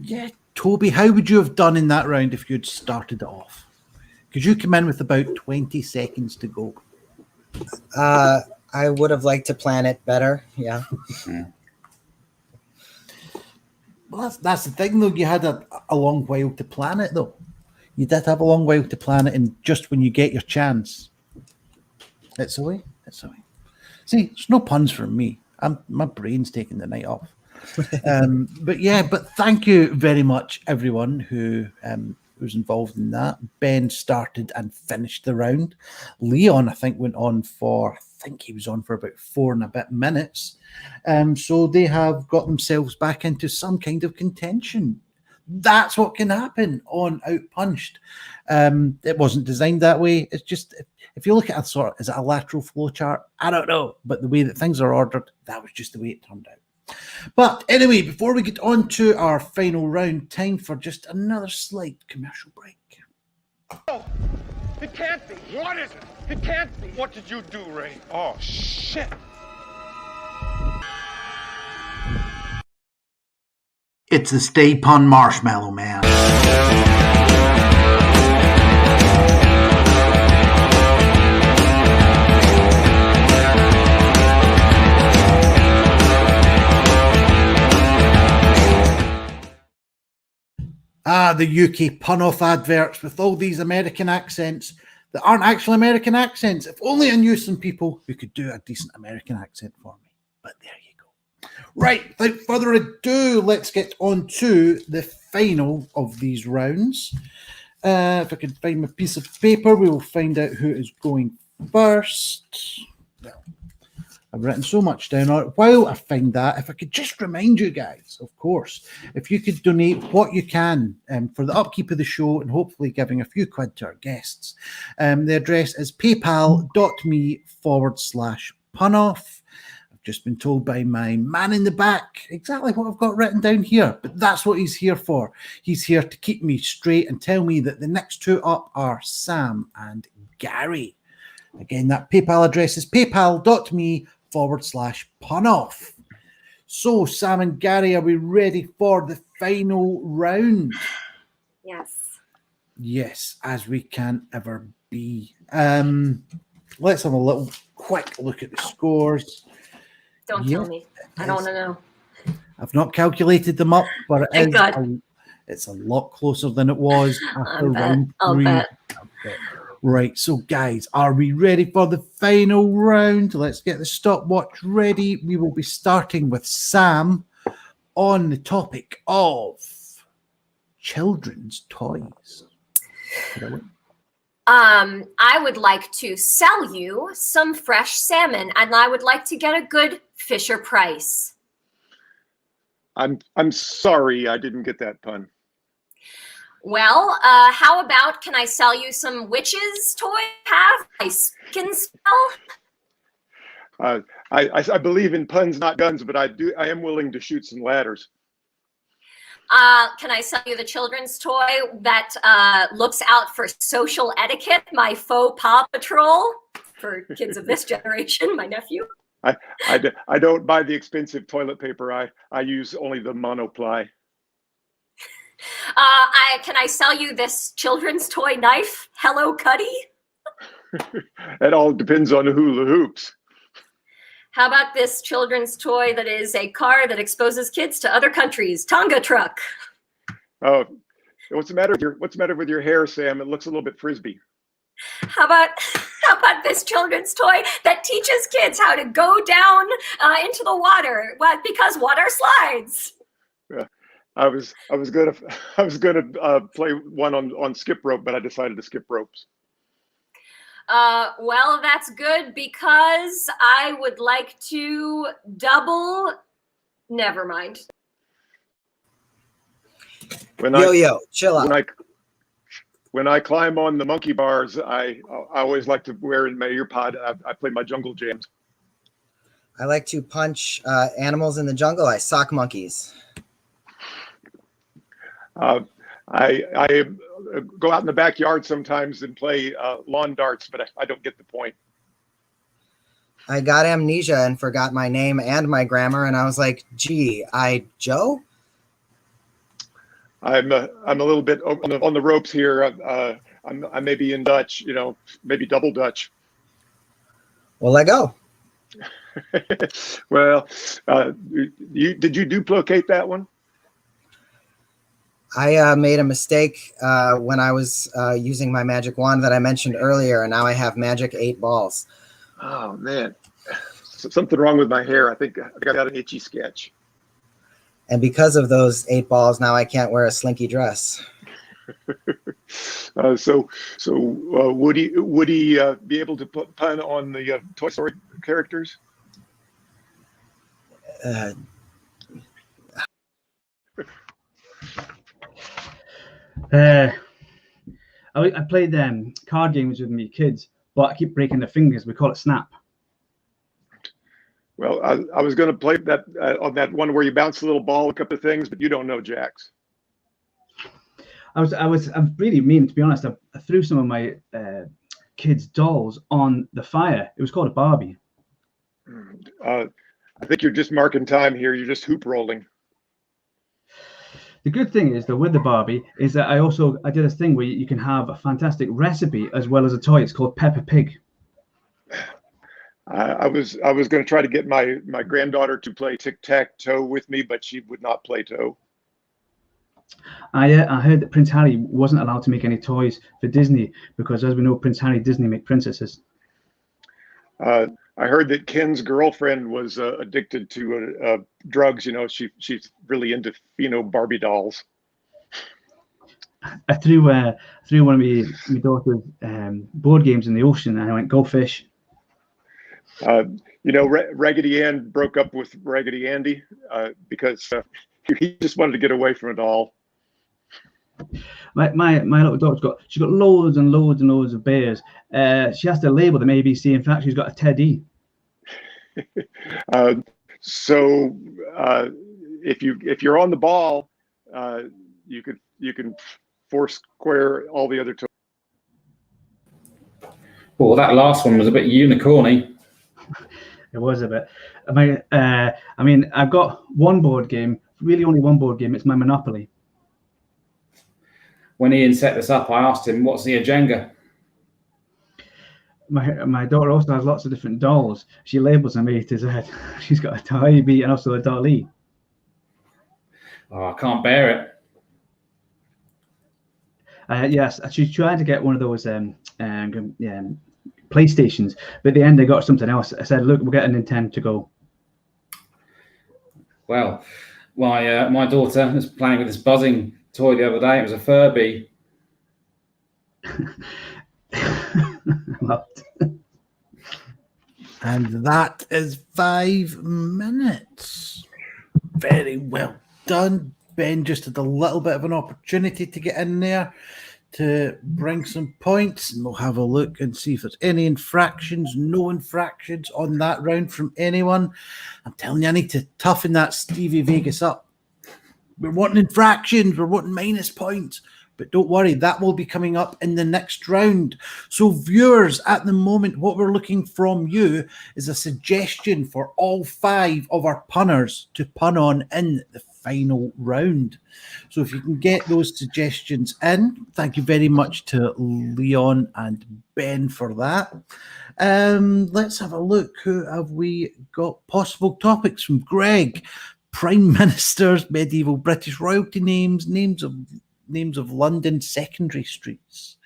yeah, Toby, how would you have done in that round if you'd started it off? Because you come in with about 20 seconds to go. I would have liked to plan it better. Yeah. Well, that's the thing, though. You had a long while to plan it, though. You did have a long while to plan it, and just when you get your chance, it's away. It's away. See, there's no puns from me. My brain's taking the night off. But thank you very much, everyone who was involved in that. Ben started and finished the round. Leon, I think, went on for, he was on for about 4 and a bit minutes. So they have got themselves back into some kind of contention. That's what can happen on outPUNched. It wasn't designed that way. It's just, if you look at it, is it a lateral flow chart? I don't know. But the way that things are ordered, that was just the way it turned out. But anyway, before we get on to our final round, time for just another slight commercial break. No, it can't be. What is it? It can't be. What did you do, Ray? Oh, shit. It's the Stay Pun Marshmallow Man. The UK Pun Off adverts with all these American accents that aren't actually American accents. If only I knew some people who could do a decent American accent for me. But there you go. Right, without further ado, let's get on to the final of these rounds. If I can find my piece of paper, we will find out who is going first. Well, I've written so much down on it. While I find that, if I could just remind you guys, of course, if you could donate what you can for the upkeep of the show and hopefully giving a few quid to our guests. The address is paypal.me/punoff. I've just been told by my man in the back exactly what I've got written down here, but that's what he's here for. He's here to keep me straight and tell me that the next two up are Sam and Gary. Again, that PayPal address is paypal.me/punoff. So, Sam and Gary, are we ready for the final round? Yes. Yes, as we can ever be. Let's have a little quick look at the scores. Don't tell me. I don't want to know. I've not calculated them up, but it Thank is God. It's a lot closer than it was after round 3. I'll bet. Right, so guys, are we ready for the final round? Let's get the stopwatch ready. We will be starting with Sam on the topic of children's toys. I would like to sell you some fresh salmon, and I would like to get a good Fisher price. I'm sorry I didn't get that pun. Well, how about, can I sell you some witches toy? Have I can spell? I believe in puns, not guns, but I am willing to shoot some ladders. Can I sell you the children's toy that looks out for social etiquette? My faux paw patrol for kids of this generation, my nephew. I don't buy the expensive toilet paper. I use only the monoply. Can I sell you this children's toy knife? Hello, Cuddy. It all depends on the hula hoops. How about this children's toy that is a car that exposes kids to other countries? Tonga truck. Oh, what's the matter with your hair, Sam? It looks a little bit frisbee. How about this children's toy that teaches kids how to go down into the water? Well, because water slides. Yeah. I was gonna play one on skip rope, but I decided to skip ropes. Well, that's good because I would like to double. Never mind. Chill out. When I climb on the monkey bars, I always like to wear in my ear pod. I play my jungle jams. I like to punch animals in the jungle. I sock monkeys. I go out in the backyard sometimes and play lawn darts, but I don't get the point. I got amnesia and forgot my name and my grammar, and I was like, "Gee, Joe." I'm a little bit on the ropes here. I may be in Dutch, maybe double Dutch. Well, let go. Well, did you duplicate that one? I made a mistake when I was using my magic wand that I mentioned earlier, and now I have magic 8 balls. Oh man, something wrong with my hair. I think I got an itchy sketch. And because of those 8 balls, now I can't wear a slinky dress. So would he be able to pun on the Toy Story characters? I played card games with me kids, but I keep breaking their fingers. We call it snap. Well, I was going to play that on that one where you bounce a little ball, look up the things, but you don't know jacks. I'm really mean, to be honest. I threw some of my kids' dolls on the fire. It was called a Barbie. I think you're just marking time here. You're just hoop rolling. The good thing is, though, with the Barbie, is that I did a thing where you can have a fantastic recipe as well as a toy. It's called Peppa Pig. I was going to try to get my granddaughter to play tic-tac-toe with me, but she would not play toe. I heard that Prince Harry wasn't allowed to make any toys for Disney because, as we know, Prince Harry Disney make princesses. I heard that Ken's girlfriend was addicted to drugs. You know, she's really into Barbie dolls. I threw one of my daughter's board games in the ocean, and I went, "Go fish." Raggedy Ann broke up with Raggedy Andy because he just wanted to get away from it all. My little daughter's got loads and loads and loads of bears. She has to label them A, B, C. In fact, she's got a Teddy. So if you're on the ball, you can four square all the other toys. Well, that last one was a bit unicorny. It was a bit. I mean, I've got one board game, really only one board game. It's my Monopoly. When Ian set this up, I asked him, "What's the Jenga?" My daughter also has lots of different dolls. She labels them A to Z. She's got a Toby, B, and also a Dolly. Oh, I can't bear it. Yes, she tried to get one of those PlayStations, but at the end they got something else. I said, "Look, we'll get a Nintendo to go." Well, my daughter was playing with this buzzing toy the other day. It was a Furby. And that is 5 minutes. Very well done. Ben just had a little bit of an opportunity to get in there to bring some points, and we'll have a look and see if there's any infractions. No infractions on that round from anyone. I'm telling you, I need to toughen that Stevie Vegas up. We're wanting infractions, we're wanting minus points, but don't worry, that will be coming up in the next round. So viewers, at the moment, what we're looking from you is a suggestion for all 5 of our punners to pun on in the final round. So if you can get those suggestions in, thank you very much to Leon and Ben for that. Let's have a look. Who have we got? Possible topics from Greg. Prime ministers, medieval British royalty names, names of London secondary streets.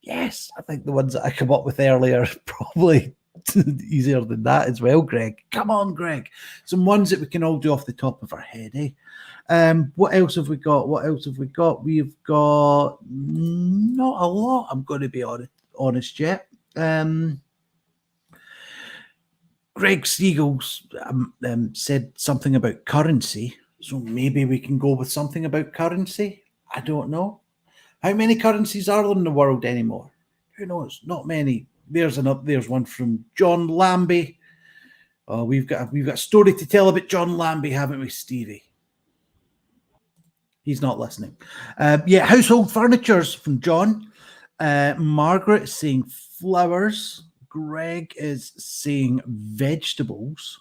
Yes, I think the ones that I come up with earlier are probably easier than that as well, Greg. Come on, Greg. Some ones that we can all do off the top of our head, eh? What else have we got? We've got not a lot, I'm going to be honest yet. Greg Siegels said something about currency, so maybe we can go with something about currency. I don't know. How many currencies are there in the world anymore? Who knows? Not many. There's one from John Lambie. Oh, we've got a story to tell about John Lambie, haven't we, Stevie? He's not listening. Household furnitures from John. Margaret is saying flowers. Greg is saying vegetables.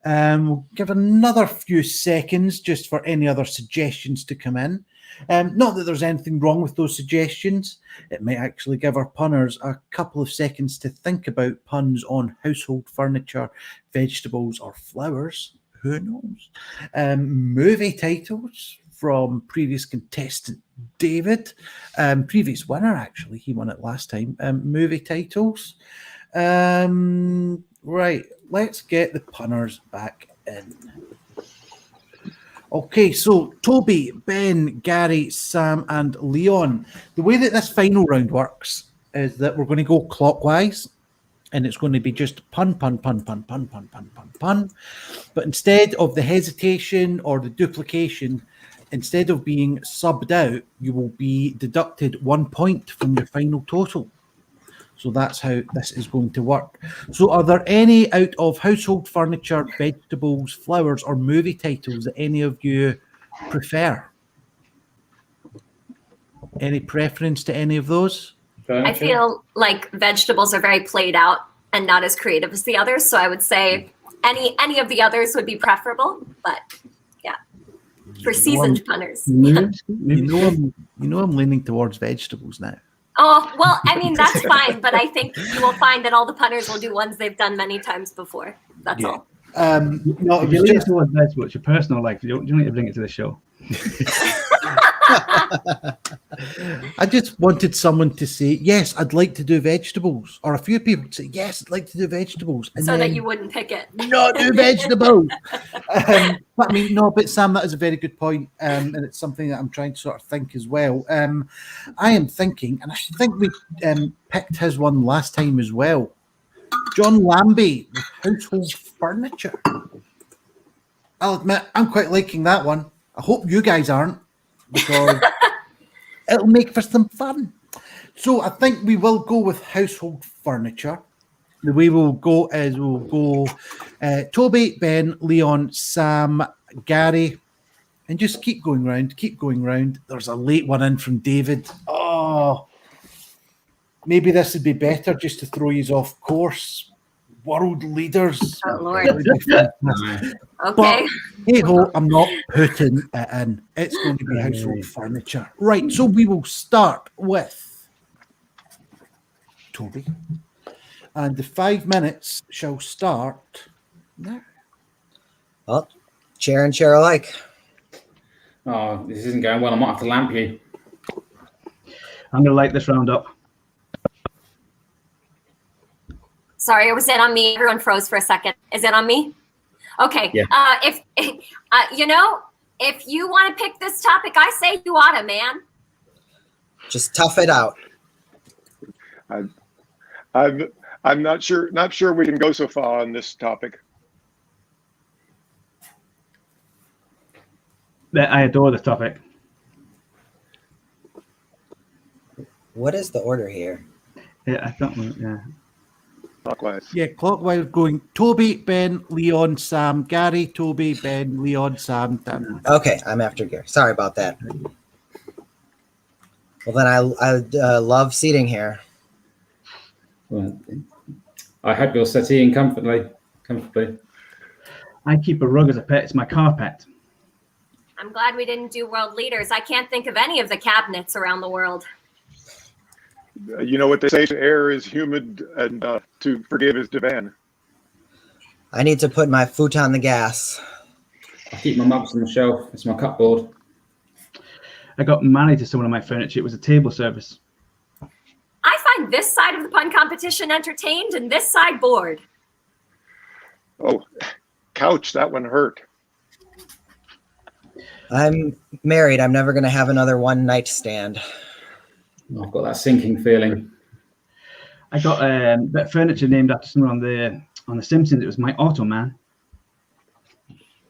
We'll give another few seconds just for any other suggestions to come in. Not that there's anything wrong with those suggestions. It might actually give our punners a couple of seconds to think about puns on household furniture, vegetables, or flowers. Who knows? Movie titles from previous contestant David. Previous winner, actually. He won it last time. Movie titles. Right, let's get the punners back in. Okay, so Toby, Ben, Gary, Sam, and Leon. The way that this final round works is that we're going to go clockwise, and it's going to be just pun, pun, pun, pun, pun, pun, pun, pun, pun. But instead of the hesitation or the duplication, instead of being subbed out, you will be deducted 1 point from your final total. So that's how this is going to work. So are there any out of household furniture, vegetables, flowers, or movie titles that any of you prefer? Any preference to any of those? I feel like vegetables are very played out and not as creative as the others. So I would say any of the others would be preferable. But yeah, for seasoned punners. You know I'm leaning towards vegetables now. Oh, well, I mean, that's fine. But I think you will find that all the punners will do ones they've done many times before. That's all. No, it If you was lean just towards vegetables, it's your personal life. You don't need to bring it to the show. I just wanted someone to say, yes, I'd like to do vegetables. Or a few people to say, yes, I'd like to do vegetables. And so then, that you wouldn't pick it. not do vegetables. But I mean, no, but Sam, that is a very good point. And it's something that I'm trying to sort of think as well. I am thinking, and I think we picked his one last time as well. John Lambie with household furniture. I'll admit, I'm quite liking that one. I hope you guys aren't, because it'll make for some fun. So I think we will go with household furniture. The way we'll go is we'll go Toby, Ben, Leon, Sam, Gary, and just keep going round. There's a late one in from David. Oh, maybe this would be better just to throw you off course. World leaders. Oh, Lord. Okay. But hey ho, I'm not putting it in. It's going to be household furniture. Right, so we will start with Toby. And the 5 minutes shall start now. Well, chair and chair alike. Oh, this isn't going well. I might have to lamp you. I'm going to light this round up. Sorry, was it on me? Everyone froze for a second. Is it on me? Okay. Yeah. If you want to pick this topic, I say you oughta, man. Just tough it out. I'm not sure we can go so far on this topic. I adore this topic. What is the order here? Yeah, I thought. Yeah. Clockwise. Yeah, clockwise going Toby, Ben, Leon, Sam, Gary, Toby, Ben, Leon, Sam, Dan. Okay, I'm after Gary. Sorry about that. Well, then I love seating here. Well, I hope you're setting comfortably. I keep a rug as a pet. It's my car pet. I'm glad we didn't do world leaders. I can't think of any of the cabinets around the world. You know what they say, to err is humid and to forgive is divine. I need to put my foot on the gas. I keep my mugs on the shelf. It's my cupboard. I got married to someone on my furniture. It was a table service. I find this side of the pun competition entertained and this side bored. Oh, couch, that one hurt. I'm married. I'm never going to have another one night stand. I've got that sinking feeling. I got that furniture named after someone on the Simpsons. It was my Ottoman.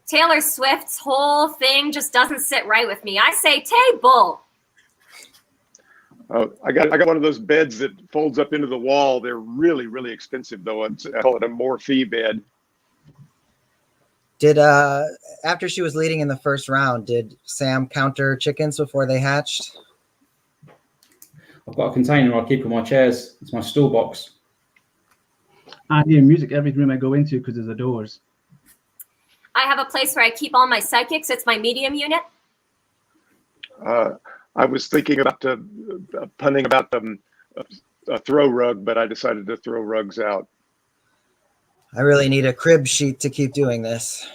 Taylor Swift's whole thing just doesn't sit right with me. I say table. Oh, I got one of those beds that folds up into the wall. They're really, really expensive, though. I call it a Morphe bed. Did after she was leading in the first round, did Sam count her chickens before they hatched? I've got a container I keep in my chairs. It's my stool box. I hear music every room I go into because of the doors. I have a place where I keep all my sidekicks. It's my medium unit. I was thinking about punning about a throw rug, but I decided to throw rugs out. I really need a crib sheet to keep doing this.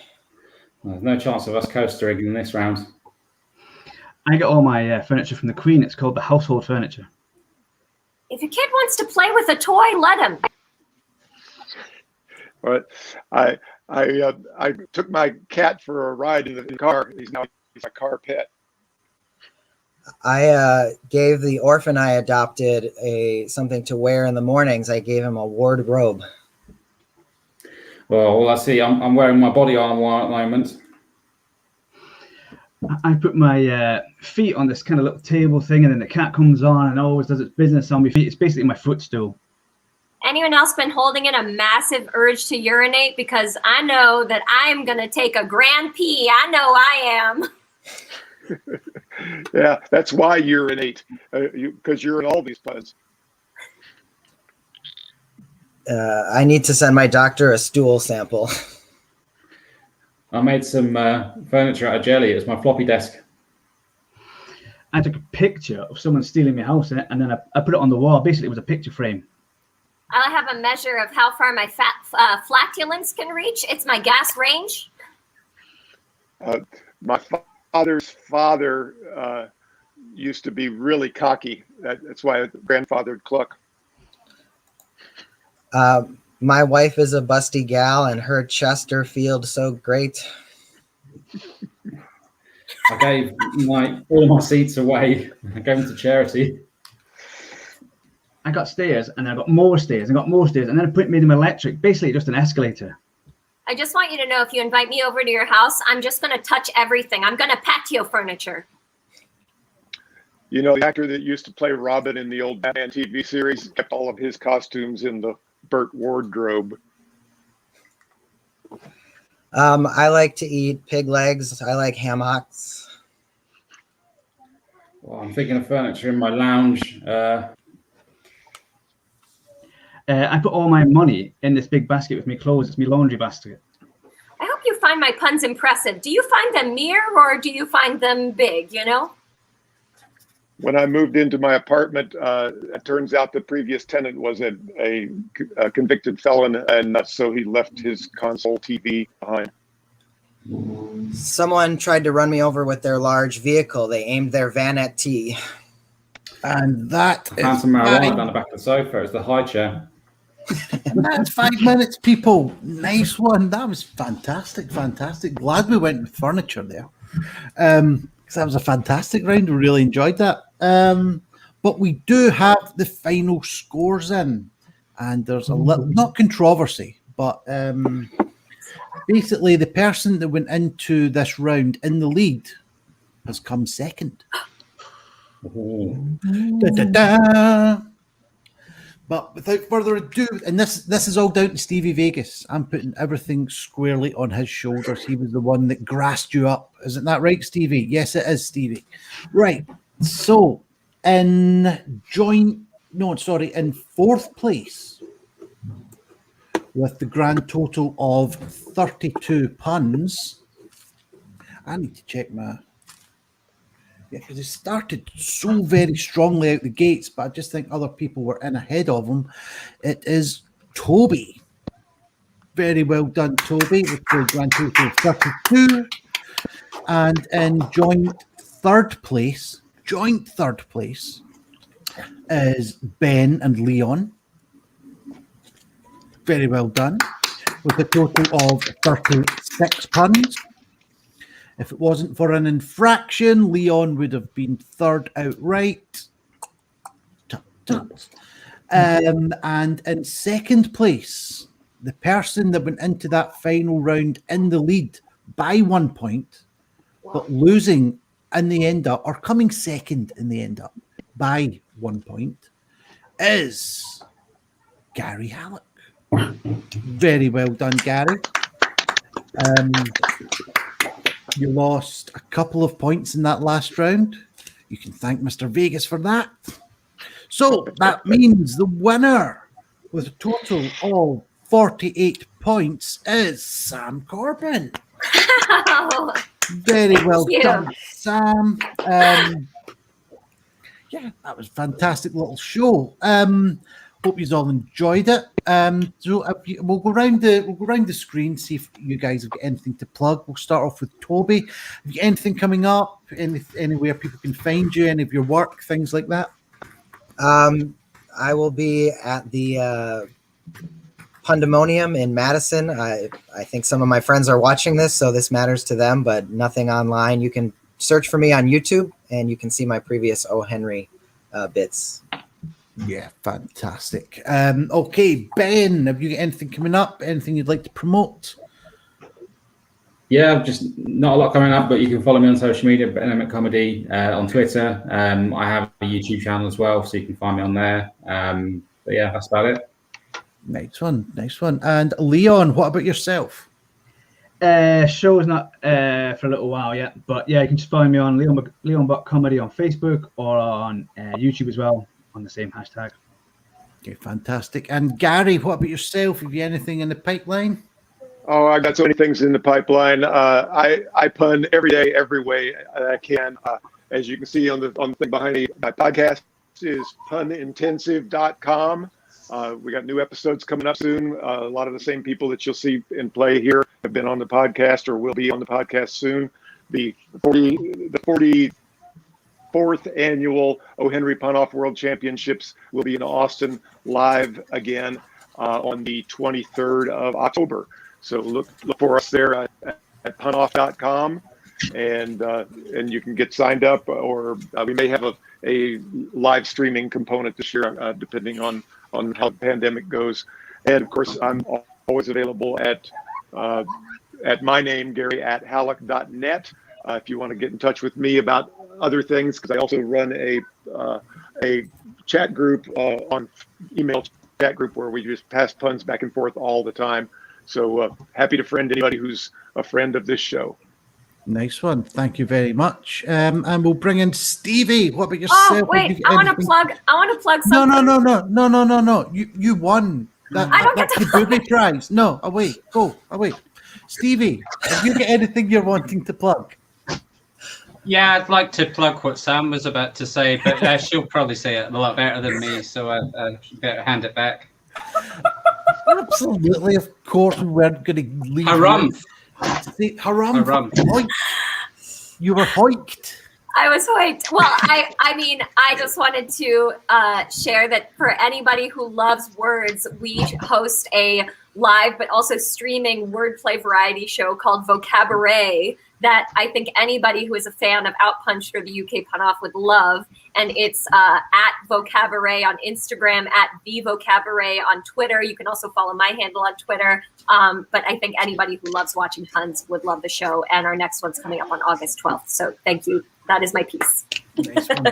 Well, there's no chance of us coastering in this round. I get all my furniture from the Queen. It's called the household furniture. If a kid wants to play with a toy, let him. But I took my cat for a ride in the car. He's a car pet. I gave the orphan I adopted something to wear in the mornings. I gave him a wardrobe. Well, all I see, I'm wearing my body armor at the moment. I put my feet on this kind of little table thing, and then the cat comes on and always does its business on my feet. It's basically my footstool. Anyone else been holding in a massive urge to urinate? Because I know that I'm going to take a grand pee. I know I am. Yeah, that's why you urinate, because you're in all these puns. I need to send my doctor a stool sample. I made some furniture out of jelly. It was my floppy desk. I took a picture of someone stealing my house, and then I put it on the wall. Basically, it was a picture frame. I have a measure of how far my flatulence can reach. It's my gas range. My father's father used to be really cocky. That's why I grandfathered Cluck. My wife is a busty gal, and her Chesterfield so great. I gave all my seats away. I gave them to charity. I got stairs, and I got more stairs, and got more stairs, and then I made them electric. Basically, just an escalator. I just want you to know, if you invite me over to your house, I'm just going to touch everything. I'm going to patio furniture. You know, the actor that used to play Robin in the old Batman TV series kept all of his costumes in the Burt wardrobe. I like to eat pig legs. I like hammocks. Well, I'm thinking of furniture in my lounge. I put all my money in this big basket with my clothes. It's my laundry basket. I hope you find my puns impressive. Do you find them mere, or do you find them big, you know? When I moved into my apartment, it turns out the previous tenant was a convicted felon, and so he left his console TV behind. Someone tried to run me over with their large vehicle. They aimed their van at T. And that I found some marijuana down the back of the sofa. It's the high chair. And that's 5 minutes, people. Nice one. That was fantastic. Glad we went with furniture there. Because that was a fantastic round. We really enjoyed that. But we do have the final scores in, and there's a little, not controversy, but basically the person that went into this round in the lead has come second. Da, da, da. But without further ado, and this is all down to Stevie Vegas. I'm putting everything squarely on his shoulders. He was the one that grassed you up. Isn't that right, Stevie? Yes, it is, Stevie. Right. So in fourth place with the grand total of 32 puns. I need to check my... Yeah, because it started so very strongly out the gates, but I just think other people were in ahead of him. It is Toby. Very well done, Toby, with the grand total of 32. And in joint third place is Ben and Leon. Very well done, with a total of 36 puns. If it wasn't for an infraction, Leon would have been third outright. And in second place, the person that went into that final round in the lead by 1 point, but losing in the end up, or coming second in the end up by 1 point, is Gary Hallock. Very well done, Gary. You lost a couple of points in that last round. You can thank Mr. Vegas for that. So that means the winner with a total of 48 points is Sam Corbin. Very well done, Sam. Yeah, that was a fantastic little show. Hope you all enjoyed it. So we'll go round the screen, see if you guys have got anything to plug. We'll start off with Toby. Have you got anything coming up? Anywhere people can find you? Any of your work, things like that? I will be at the Pundemonium in Madison. I think some of my friends are watching this, so this matters to them, but nothing online. You can search for me on YouTube, and you can see my previous O.Henry bits. Yeah, fantastic. Okay, Ben, have you got anything coming up? Anything you'd like to promote? Yeah, just not a lot coming up, but you can follow me on social media, Emmett Comedy, on Twitter. I have a YouTube channel as well, so you can find me on there. But yeah, that's about it. Nice one, nice one. And Leon, what about yourself? Show is not for a little while yet, but yeah, you can just find me on Leon Buck Comedy on Facebook or on YouTube as well on the same hashtag. Okay, fantastic. And Gary, what about yourself? Have you anything in the pipeline? Oh, I got so many things in the pipeline. I pun every day, every way I can. As you can see on the thing behind me, my podcast is punintensive.com. We got new episodes coming up soon. A lot of the same people that you'll see in play here have been on the podcast or will be on the podcast soon. The 44th annual O.Henry Pun Off World Championships will be in Austin live again on the 23rd of October. So look for us there at punoff.com, and you can get signed up, or we may have a live streaming component this year, depending on how the pandemic goes. And of course, I'm always available at my name, Gary at Hallock.net. If you want to get in touch with me about other things, because I also run a chat group on email chat group where we just pass puns back and forth all the time. So happy to friend anybody who's a friend of this show. Nice one. Thank you very much. And we'll bring in Stevie. What about yourself? Oh, wait, I want to plug something. No. You won. I don't get to the booby prize. No, away. Go, away. Stevie, have you got anything you're wanting to plug? Yeah, I'd like to plug what Sam was about to say, but she'll probably say it a lot better than me, so I better hand it back. Absolutely, of course, we weren't going to leave. Harumph. Harumph. You were hoiked. I was hoiked. Well, I mean, I just wanted to share that for anybody who loves words, we host a live but also streaming wordplay variety show called Vocabulary that I think anybody who is a fan of outPUNched or the UK Pun Off would love. And it's at Vocabulary on Instagram, at the Vocabulary on Twitter. You can also follow my handle on Twitter. But I think anybody who loves watching puns would love the show. And our next one's coming up on August 12th. So thank you. That is my piece. Nice one.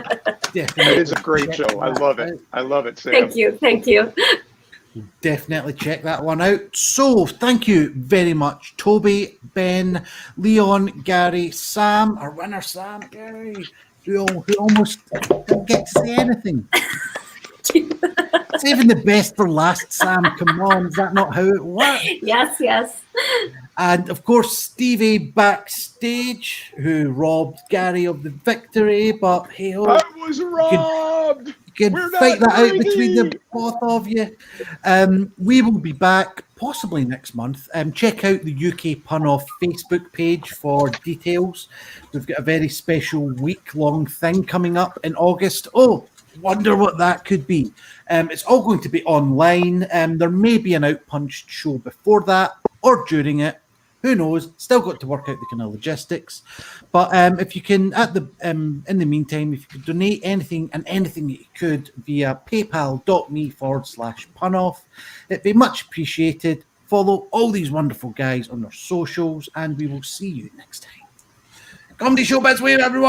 It is a great show. I love it. I love it, Sam. Thank you. Definitely check that one out. So thank you very much, Toby, Ben, Leon, Gary, Sam, our winner, Sam, Gary, who almost didn't get to say anything. Saving the best for last, Sam. Come on, is that not how it works? Yes. And of course, Stevie backstage, who robbed Gary of the victory, but hey, I was robbed. You can fight that out between the both of you. We will be back possibly next month. Check out the UK Pun Off Facebook page for details. We've got a very special week-long thing coming up in August. Oh, wonder what that could be. It's all going to be online. There may be an outPUNched show before that or during it. Who knows? Still got to work out the kind of logistics. But if you can, in the meantime, if you could donate anything that you could via paypal.me/punoff, it'd be much appreciated. Follow all these wonderful guys on their socials, and we will see you next time. Comedy Show Best Way, everyone!